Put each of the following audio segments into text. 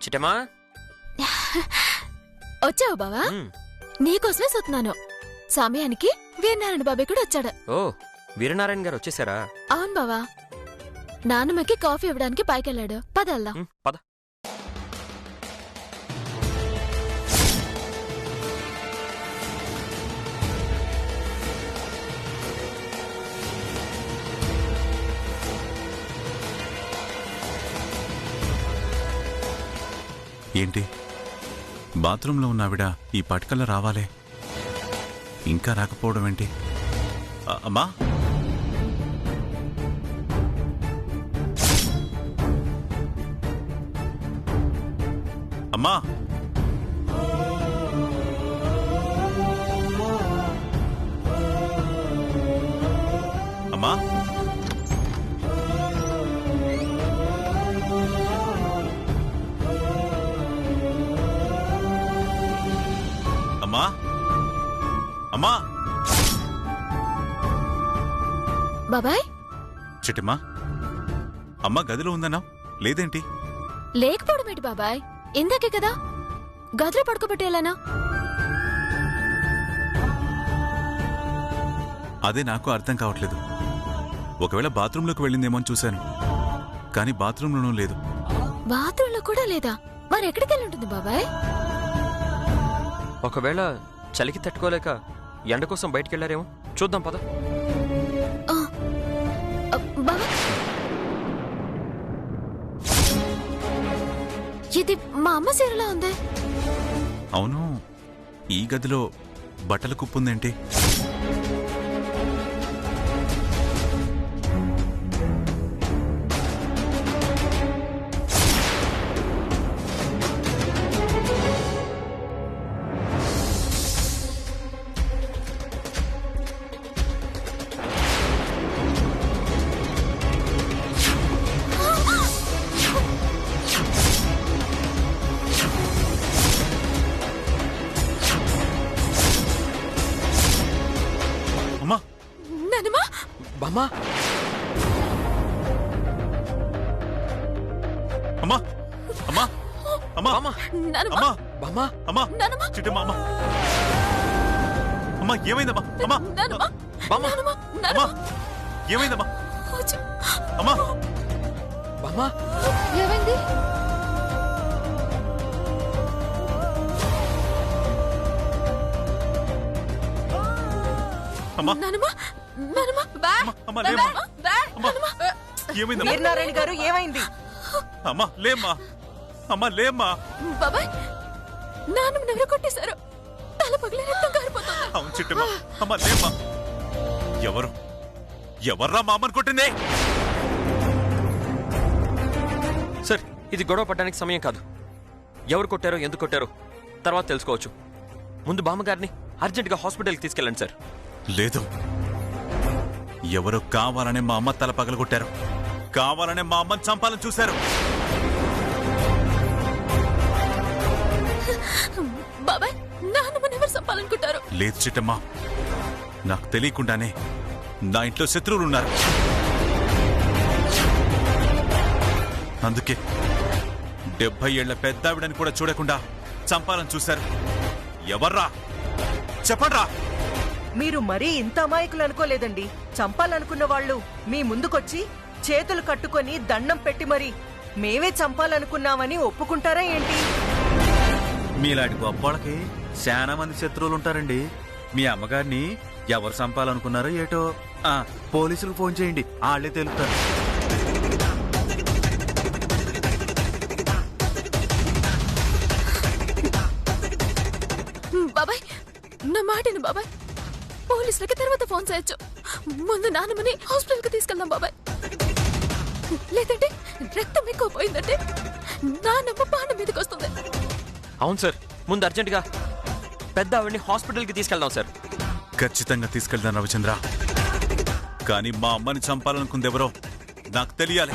చిట్టమా వచ్చావు బావా? నీకోసమే చూస్తున్నాను. సమయానికి వీరనారాయణ బాబాయ్ కూడా వచ్చాడు. ఓ, వీరనారాయణ గారు వచ్చేసారా? అవును బావా. నాన్నమ్మకి కాఫీ ఇవ్వడానికి పైకెళ్ళాడు. పదల్లా. పద. ఏంటి బాత్రూంలో ఉన్నావిడ ఈ పట్కల్లా రావాలే, ఇంకా రాకపోవడం ఏంటి? అమ్మా, అమ్మా, అమ్మా, అమ్మా, అమ్మా. బాబాయ్, చిట్టమ్మా, అమ్మ గదిలో ఉందన్నా లేదేంటి? లేకపోవడం ఏంటి బాబాయ్? ఇందాకే కదా గదిలో పడుకోబెట్టేలానా? అదే నాకు అర్థం కావట్లేదు. ఒకవేళ బాత్రూంలోకి వెళ్ళిందేమో అని చూశాను, కానీ బాత్రూంలోనూ లేదు. బాత్రూంలో కూడా లేదా? మరి ఎక్కడికి వెళ్ళి ఉంటుంది బాబాయ్? ఒకవేళ చలికి తట్టుకోలేక ఎండ కోసం బయటికి వెళ్ళారేమో. చూద్దాం పద. బాబా, ఇది మా అమ్మ చీరలా ఉంది. అవును, ఈ గదిలో బట్టల కుప్పుందేంటి? బామ్మా, అమ్మా, అమ్మా, అమ్మా, బామ్మా, అమ్మా, బామ్మా, అమ్మా, చిట్టమ్మా, అమ్మా, అమ్మా, ఏమైందమ్మా? అమ్మా, బామ్మా, అమ్మా, ఏమైందమ్మా? అమ్మా, బామ్మా, ఏమైంది? అమ్మా, వీరనారాయణ గారు, ఏమైంది? అమ్మా లేమ్మా, అమ్మా లేమ్మా. బాబాయ్, నాన్నమ్మ ఎవరు కొట్టేశారు? తల పగిలి రక్తం కారిపోతుంది. అవును చిట్టమ్మా, అమ్మా లేమ్మా. ఎవర్రా మా అమ్మని కొట్టింది? సార్, ఇది గొడవ పడడానికి సమయం కాదు. ఎవరు కొట్టారో ఎందుకు కొట్టారో తర్వాత తెలుసుకోవచ్చు. ముందు బామ్మగారిని అర్జెంటుగా హాస్పిటల్కి తీసుకెళ్ళండి సార్. లేదు, ఎవరు కావాలనే మా అమ్మ తల పగలగొట్టారు, కావాలనే మా అమ్మని చంపాలని చూశారు. బాబాయ్, నాన్నమ్మని ఎవరు చంపాలనుకుంటారు? లేదు చిట్టమ్మా, నాకు తెలియకుండానే నా ఇంట్లో శత్రువులు ఉన్నారు. అందుకే 70 ఏళ్ల పెద్దావిడని కూడా చూడకుండా చంపాలని చూశారు. ఎవర్రా చెప్పండ్రా. మీరు మరీ ఇంత అమాయకులు అనుకోలేదండి. చంపాలనుకున్న వాళ్ళు మీ ముందుకొచ్చి చేతులు కట్టుకొని దండం పెట్టి మరి మేమే చంపాలనుకున్నామని ఒప్పుకుంటారా ఏంటి? మీలాంటి గొప్పవాళ్ళకి చాలా మంది శత్రువులు ఉంటారండి. మీ అమ్మగారిని ఎవరు చంపాలనుకున్నారో ఏటో పోలీసులకు ఫోన్ చేయండి, వాళ్ళే తెలుపుతారు. బాబాయ్, నా మాటిని బాబాయ్. పోలీసులకి తర్వాత ఫోన్ చేయొచ్చు. ముందు నాన్నమ్మని హాస్పిటల్ కి తీసుకెళ్దాం బాబాయ్. లేదంటే రక్తం ఎక్కువ పోయిందంటే నాన్నమ్మ పాన మీదకి వస్తుంది. అవును సార్, ముందు అర్జెంటుగా పెద్ద ఆవిడ్ని హాస్పిటల్కి తీసుకెళ్దాం సార్. ఖచ్చితంగా తీసుకెళ్దాం రవిచంద్ర, కానీ మా అమ్మని చంపాలనుకుందెవరో నాకు తెలియాలి.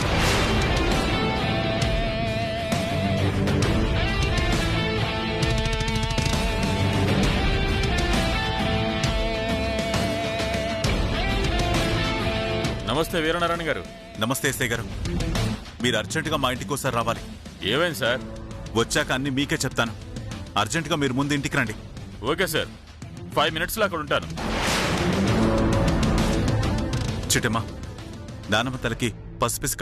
నమస్తే వీరనారాయణ గారు. నమస్తే ఎస్ఐ గారు, మీరు అర్జెంటుగా మా ఇంటికి ఒకసారి రావాలి. ఏమైంది సార్? వచ్చాక అన్ని మీకే చెప్తాను. అర్జెంటుగా మీరు ముందు ఇంటికి రండి. ఓకే సార్, 5 minutesలో అక్కడ ఉంటాను. చిట్టమ్మా, దానమ్మ తలకి పసిపిసి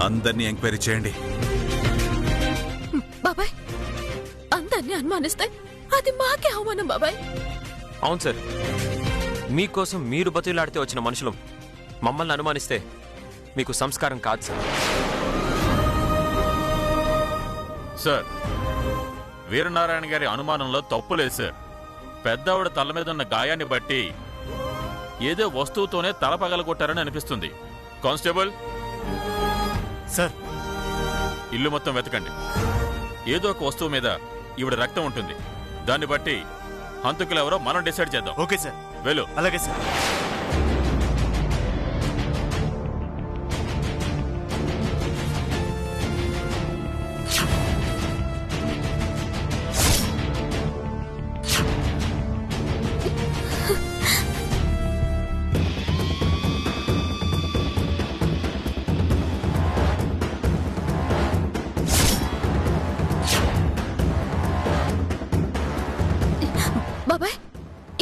అందరినీ ఎంక్వైరీ చేయండి. బాబాయ్, అందరినీ అనుమానిస్తే అది మాకే అవమానం బాబాయ్. అవును సార్, మీకోసం మీరు బతులాడితే వచ్చిన మనుషులు మమ్మల్ని అనుమానిస్తే మీకు సంస్కారం కాదు సార్. సార్, వీరనారాయణ గారి అనుమానంలో తప్పు లేదు సార్. పెద్దావిడ తల మీద ఉన్న గాయాన్ని బట్టి ఏదో వస్తువుతోనే తల పగలగొట్టారని అనిపిస్తుంది. కానిస్టేబుల్ సార్, ఇల్లు మొత్తం వెతకండి. ఏదో ఒక వస్తువు మీద ఈవిడ రక్తం ఉంటుంది. దాన్ని బట్టి హంతకులెవరో మనం డిసైడ్ చేద్దాం. Okay sir. వెళ్ళు. అలాగే సార్. బాబాయ్,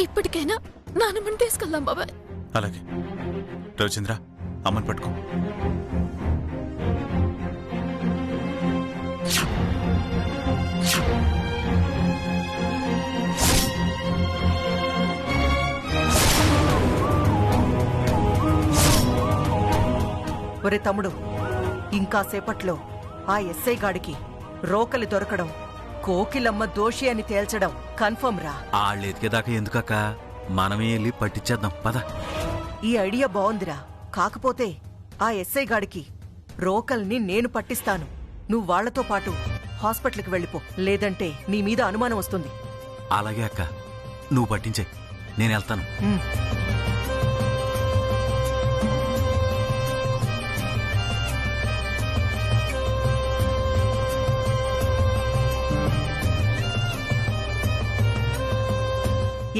ఇప్పటికైనా నాన్నమ్మని తీసుకెళ్దాం బాబాయ్. అలాగే. రవిచంద్ర, అమ్మని పట్టుకో. ఒరే తమ్ముడు, ఇంకా సేపట్లో ఆ ఎస్ఐ గాడికి రోకలి దొరకడం, కోకిలమ్మ దోషి అని తేల్చడం కన్ఫర్మ్ రా. వాళ్ళు ఎతికేదాకా ఎందుకక్క, మనమే వెళ్ళి పట్టించేద్దాం పద. ఈ ఐడియా బావుందిరా. కాకపోతే ఆ ఎస్ఐ గాడికి రోకల్ని నేను పట్టిస్తాను. నువ్వు వాళ్లతో పాటు హాస్పిటల్కి వెళ్ళిపో, లేదంటే నీ మీద అనుమానం వస్తుంది. అలాగే అక్క, నువ్వు పట్టించే, నేను వెళ్తాను. ఉమ్.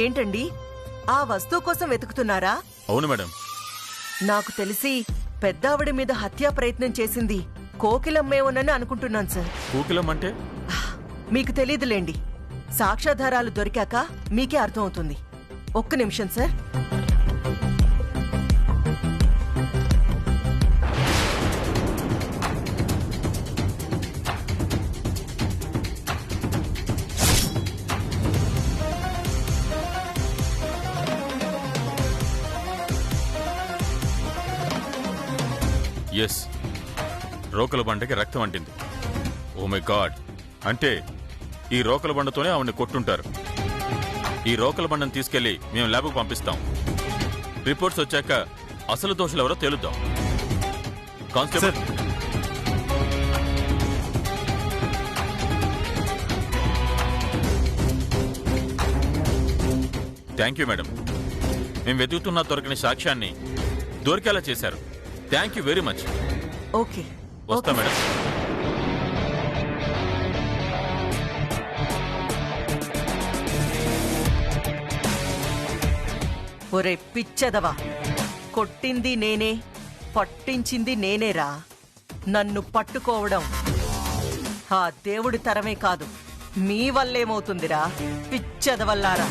ఏంటండి, ఆ వస్తువు కోసం వెతుకుతున్నారా? అవును మేడం. నాకు తెలిసి పెద్దావిడ మీద హత్యా ప్రయత్నం చేసింది కోకిలమ్మేమోనని అనుకుంటున్నాను సార్. కోకిలం అంటే? మీకు తెలీదులేండి. సాక్ష్యాధారాలు దొరికాక మీకే అర్థమవుతుంది. ఒక్క నిమిషం సార్. ఎస్, రోకల బండకి రక్తం అంటింది. ఓ మై గాడ్, అంటే ఈ రోకల బండతోనే ఆవిడ్ని కొట్టుంటారు. ఈ రోకల బండను తీసుకెళ్లి మేము ల్యాబ్కు పంపిస్తాం. రిపోర్ట్స్ వచ్చాక అసలు దోషులు ఎవరో తేలుద్దాం. Constable, thank you madam. మేము వెతుకుతున్న దొరకని సాక్ష్యాన్ని దొరికేలా చేశారు. Thank you very much. Okay, వస్తా మేడం. ఒరే పిచ్చదవా, కొట్టింది నేనే, పట్టించింది నేనేరా. నన్ను పట్టుకోవడం ఆ దేవుడి తరమే కాదు, మీ వల్లేమవుతుందిరా పిచ్చదవల్లారా.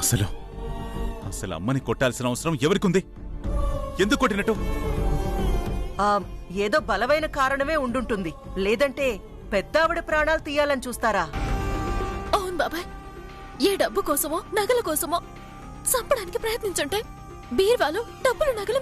అసలు అసలు అమ్మని కొట్టాల్సిన అవసరం ఎవరికుంది? ఎందుకు కొట్టినట్టు? ఏదో బలమైన కారణమే ఉండుంటుంది. లేదంటే పెద్దావిడ ప్రాణాలు తీయాలని చూస్తారా? అవును బాబాయ్, ఏ డబ్బు కోసమో నగల కోసమో చంపడానికి ప్రయత్నించుంటే బీర్వాలో డబ్బులు నగలు